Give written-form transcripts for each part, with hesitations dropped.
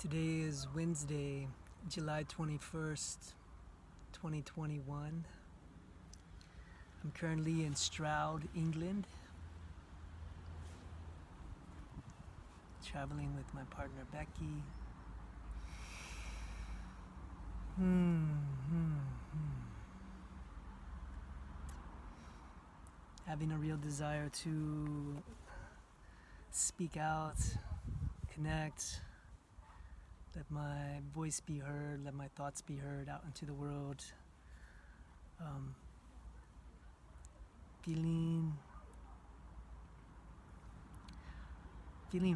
Today is Wednesday, July 21st, 2021. I'm currently in Stroud, England, traveling with my partner Becky. Having a real desire to speak out, connect, let my voice be heard, let my thoughts be heard out into the world. Feeling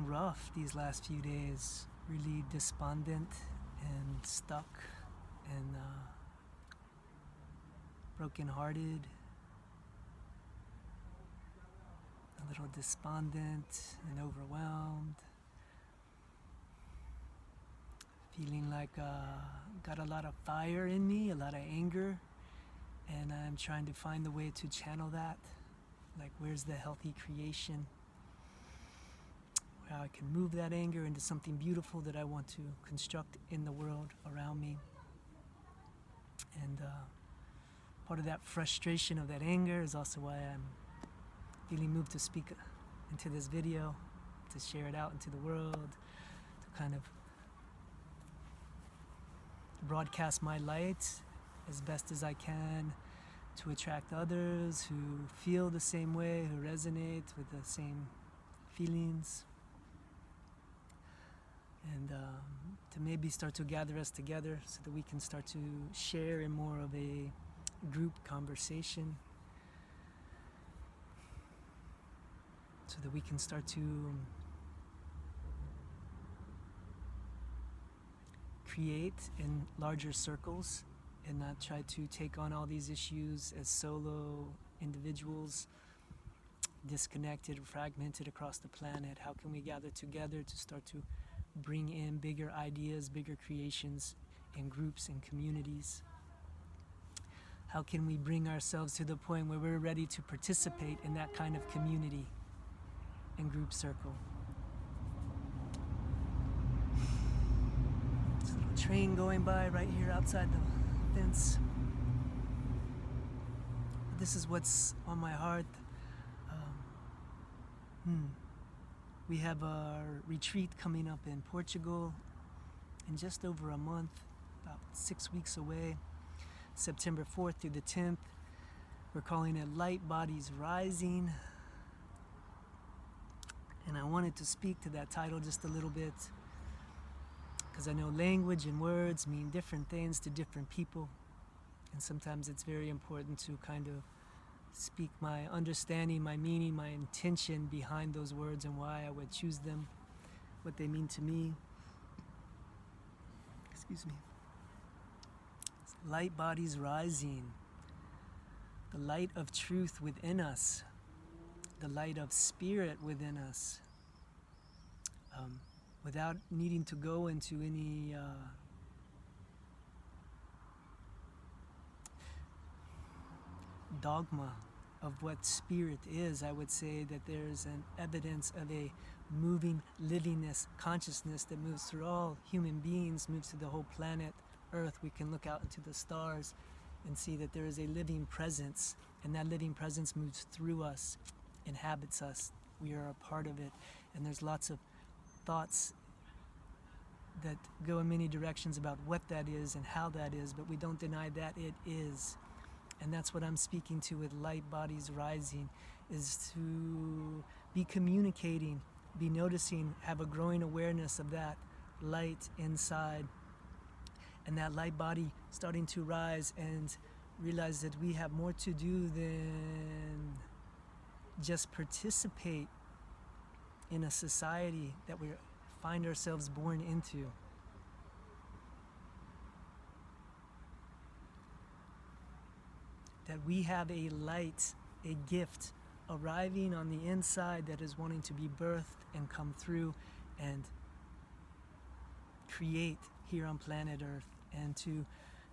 rough these last few days, really despondent and stuck and brokenhearted, a little despondent and overwhelmed, feeling like got a lot of fire in me, a lot of anger, and I'm trying to find the way to channel that. Like, where's the healthy creation? How I can move that anger into something beautiful that I want to construct in the world around me. And part of that frustration of that anger is also why I'm feeling moved to speak into this video, to share it out into the world, to kind of broadcast my light as best as I can, to attract others who feel the same way, who resonate with the same feelings, and to maybe start to gather us together so that we can start to share in more of a group conversation, so that we can start to create in larger circles and not try to take on all these issues as solo individuals, disconnected or fragmented across the planet. How can we gather together to start to bring in bigger ideas, bigger creations in groups and communities? How can we bring ourselves to the point where we're ready to participate in that kind of community and group circle? There's a little train going by right here outside the fence. But this is what's on my heart. We have our retreat coming up in Portugal in just over a month, about 6 weeks away, September 4th through the 10th. We're calling it Light Bodies Rising. And I wanted to speak to that title just a little bit, because I know language and words mean different things to different people. And sometimes it's very important to kind of speak my understanding, my meaning, my intention behind those words and why I would choose them, what they mean to me. Excuse me. Light bodies rising. The light of truth within us. The light of spirit within us. Without needing to go into any dogma of what spirit is, I would say that there's an evidence of a moving livingness, consciousness that moves through all human beings, moves through the whole planet Earth. We can look out into the stars and see that there is a living presence, and that living presence moves through us, inhabits us. We are a part of it, and there's lots of thoughts that go in many directions about what that is and how that is, but we don't deny that it is. And that's what I'm speaking to with Light Bodies Rising, is to be communicating, be noticing, have a growing awareness of that light inside, and that light body starting to rise, and realize that we have more to do than just participate in a society that we find ourselves born into. That we have a light, a gift arriving on the inside that is wanting to be birthed and come through and create here on planet Earth, and to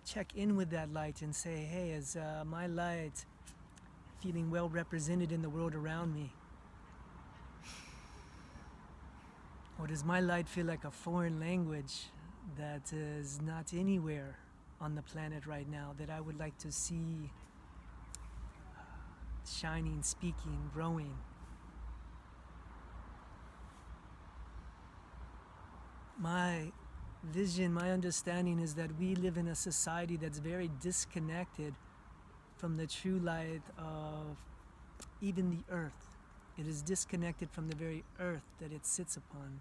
check in with that light and say, hey, is my light feeling well represented in the world around me? Or does my light feel like a foreign language that is not anywhere on the planet right now that I would like to see shining, speaking, growing? My vision, my understanding is that we live in a society that's very disconnected from the true light of even the earth. It is disconnected from the very earth that it sits upon.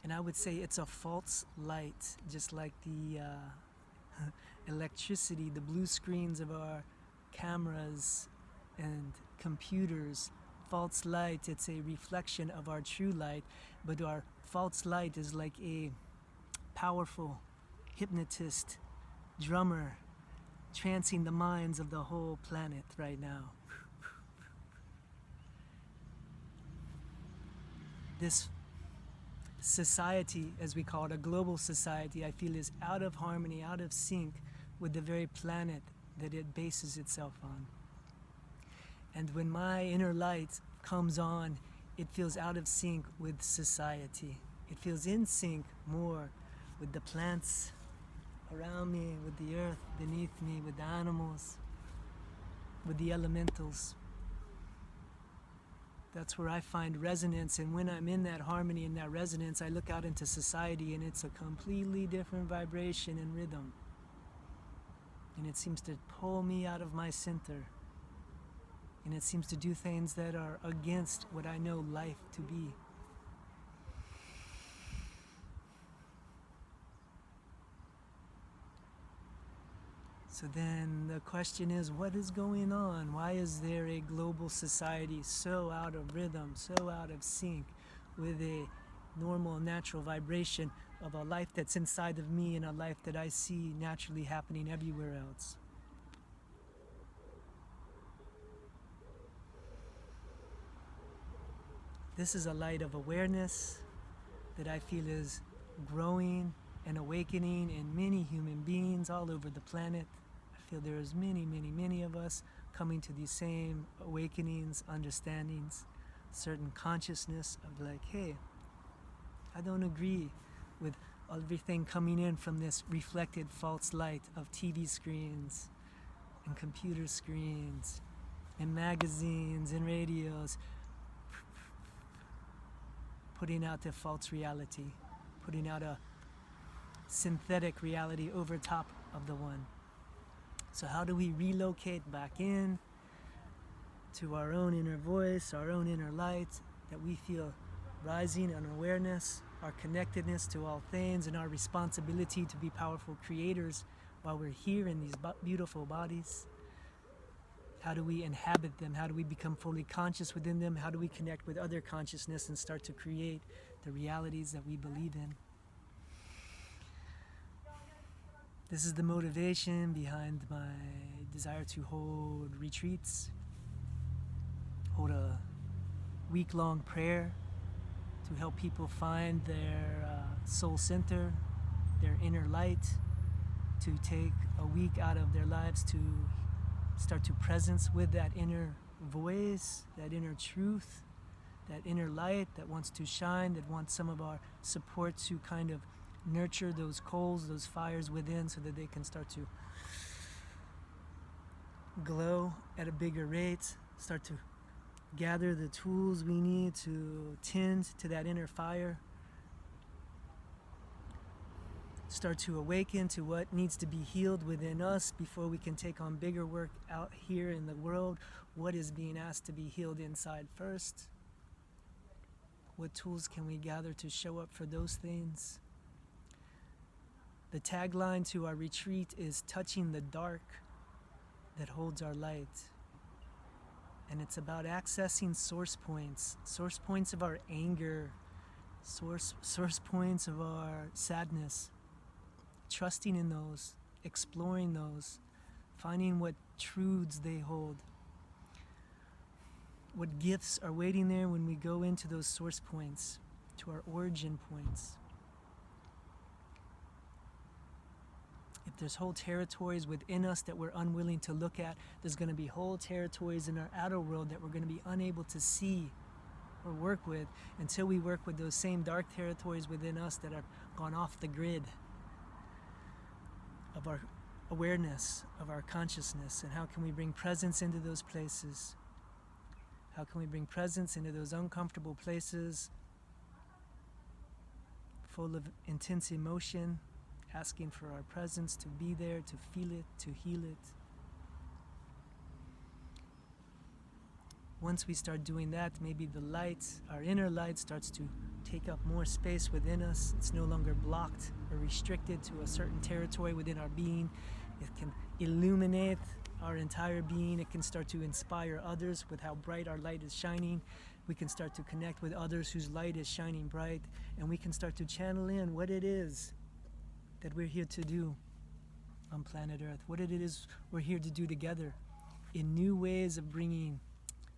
And I would say it's a false light, just like the electricity, the blue screens of our cameras and computers. False light, it's a reflection of our true light, but our false light is like a powerful hypnotist, drummer, trancing the minds of the whole planet right now. This society, as we call it, a global society, I feel is out of harmony, out of sync with the very planet that it bases itself on. And when my inner light comes on, it feels out of sync with society. It feels in sync more with the plants around me, with the earth beneath me, with the animals, with the elementals. That's where I find resonance, and when I'm in that harmony, in that resonance, I look out into society and it's a completely different vibration and rhythm. And it seems to pull me out of my center. And it seems to do things that are against what I know life to be. So then the question is, what is going on? Why is there a global society so out of rhythm, so out of sync with a normal, natural vibration of a life that's inside of me and a life that I see naturally happening everywhere else? This is a light of awareness that I feel is growing and awakening in many human beings all over the planet. I feel there is many of us coming to these same awakenings, understandings, certain consciousness of like, hey, I don't agree with everything coming in from this reflected false light of TV screens and computer screens and magazines and radios, putting out the false reality, putting out a synthetic reality over top of the one. So how do we relocate back in to our own inner voice, our own inner light, that we feel rising in awareness, our connectedness to all things, and our responsibility to be powerful creators while we're here in these beautiful bodies? How do we inhabit them? How do we become fully conscious within them? How do we connect with other consciousness and start to create the realities that we believe in? This is the motivation behind my desire to hold retreats, hold a week-long prayer to help people find their soul center, their inner light, to take a week out of their lives to start to presence with that inner voice, that inner truth, that inner light that wants to shine, that wants some of our support to kind of nurture those coals, those fires within, so that they can start to glow at a bigger rate, start to gather the tools we need to tend to that inner fire, start to awaken to what needs to be healed within us before we can take on bigger work out here in the world. What is being asked to be healed inside first? What tools can we gather to show up for those things? The tagline to our retreat is touching the dark that holds our light. And it's about accessing source points of our anger, source points of our sadness, trusting in those, exploring those, finding what truths they hold, what gifts are waiting there when we go into those source points, to our origin points. If there's whole territories within us that we're unwilling to look at, there's going to be whole territories in our outer world that we're going to be unable to see or work with until we work with those same dark territories within us that have gone off the grid of our awareness, of our consciousness. And how can we bring presence into those places? How can we bring presence into those uncomfortable places full of intense emotion, asking for our presence to be there, to feel it, to heal it. Once we start doing that, maybe the light, our inner light, starts to take up more space within us. It's no longer blocked or restricted to a certain territory within our being. It can illuminate our entire being. It can start to inspire others with how bright our light is shining. We can start to connect with others whose light is shining bright, and we can start to channel in what it is that we're here to do on planet Earth, what it is we're here to do together in new ways of bringing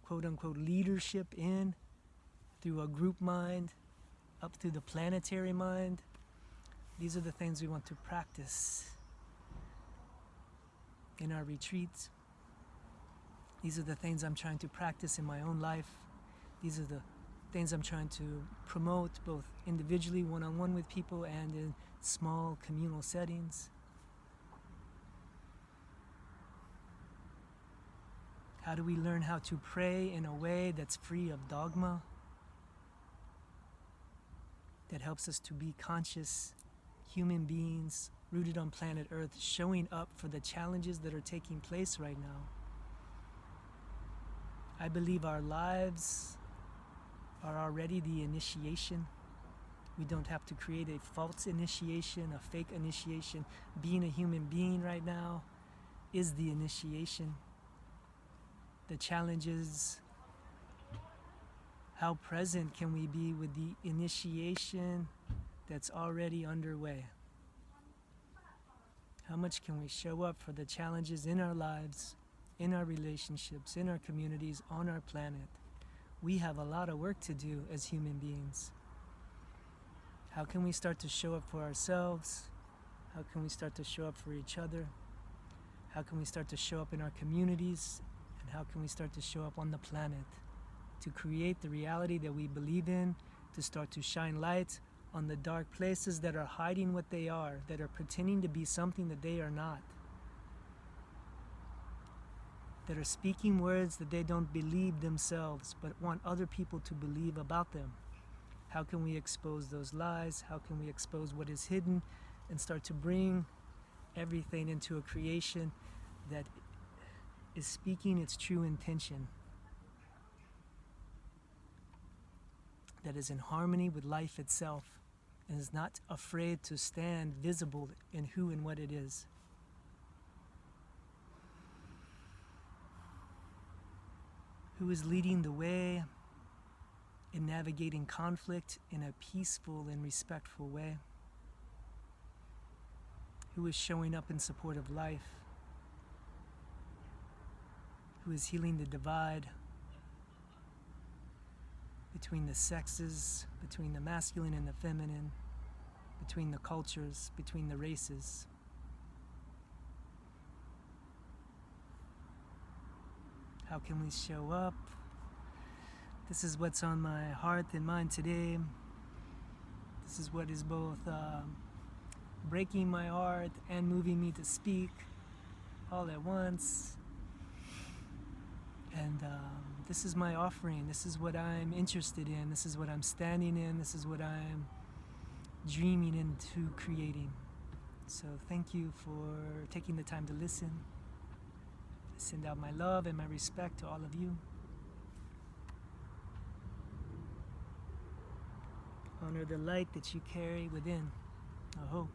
quote-unquote leadership in through a group mind, up through the planetary mind. These are the things we want to practice in our retreats. These are the things I'm trying to practice in my own life. These are the things I'm trying to promote both individually, one-on-one with people, and in small communal settings. How do we learn how to pray in a way that's free of dogma, that helps us to be conscious human beings rooted on planet Earth, showing up for the challenges that are taking place right now? I believe our lives are already the initiation. We don't have to create a false initiation, a fake initiation. Being a human being right now is the initiation. The challenge is, how present can we be with the initiation that's already underway? How much can we show up for the challenges in our lives, in our relationships, in our communities, on our planet? We have a lot of work to do as human beings. How can we start to show up for ourselves? How can we start to show up for each other? How can we start to show up in our communities? And how can we start to show up on the planet to create the reality that we believe in, to start to shine light on the dark places that are hiding what they are, that are pretending to be something that they are not, that are speaking words that they don't believe themselves but want other people to believe about them? How can we expose those lies? How can we expose what is hidden and start to bring everything into a creation that is speaking its true intention, that is in harmony with life itself and is not afraid to stand visible in who and what it is? Who is leading the way in navigating conflict in a peaceful and respectful way? Who is showing up in support of life? Who is healing the divide between the sexes, between the masculine and the feminine, between the cultures, between the races? How can we show up? This is what's on my heart and mind today. This is what is both breaking my heart and moving me to speak all at once. And this is my offering. This is what I'm interested in. This is what I'm standing in. This is what I'm dreaming into creating. So thank you for taking the time to listen. I send out my love and my respect to all of you. Honor the light that you carry within. Aho.